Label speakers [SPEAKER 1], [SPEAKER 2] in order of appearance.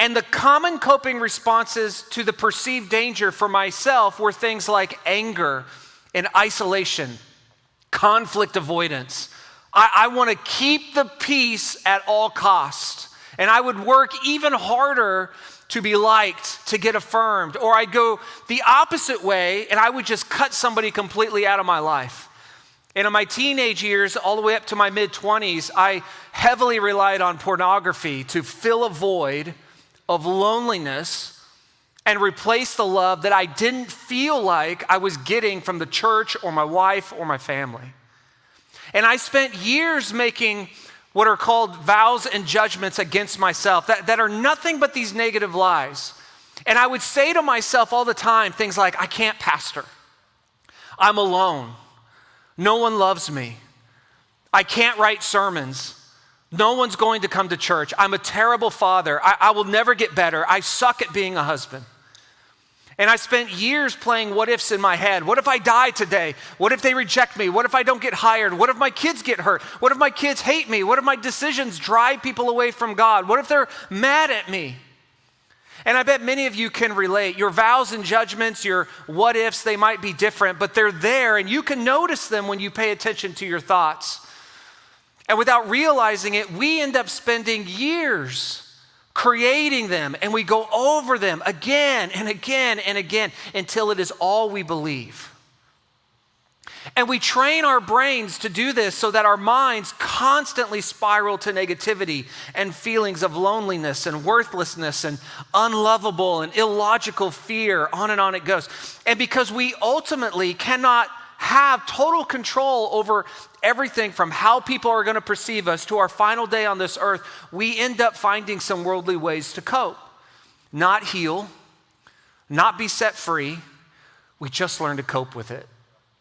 [SPEAKER 1] And the common coping responses to the perceived danger for myself were things like anger and isolation, conflict avoidance. I want to keep the peace at all costs. And I would work even harder to be liked, to get affirmed. Or I'd go the opposite way and I would just cut somebody completely out of my life. And in my teenage years, all the way up to my mid-20s, I heavily relied on pornography to fill a void of loneliness and replace the love that I didn't feel like I was getting from the church or my wife or my family. And I spent years making what are called vows and judgments against myself that are nothing but these negative lies. And I would say to myself all the time things like, I can't pastor. I'm alone. No one loves me. I can't write sermons. No one's going to come to church. I'm a terrible father. I will never get better. I suck at being a husband. And I spent years playing what ifs in my head. What if I die today? What if they reject me? What if I don't get hired? What if my kids get hurt? What if my kids hate me? What if my decisions drive people away from God? What if they're mad at me? And I bet many of you can relate. Your vows and judgments, your what ifs, they might be different, but they're there and you can notice them when you pay attention to your thoughts. And without realizing it, we end up spending years creating them, and we go over them again and again and again until it is all we believe. And we train our brains to do this so that our minds constantly spiral to negativity and feelings of loneliness and worthlessness and unlovable and illogical fear, on and on it goes. And because we ultimately cannot have total control over everything from how people are going to perceive us to our final day on this earth, we end up finding some worldly ways to cope. Not heal, not be set free. We just learn to cope with it.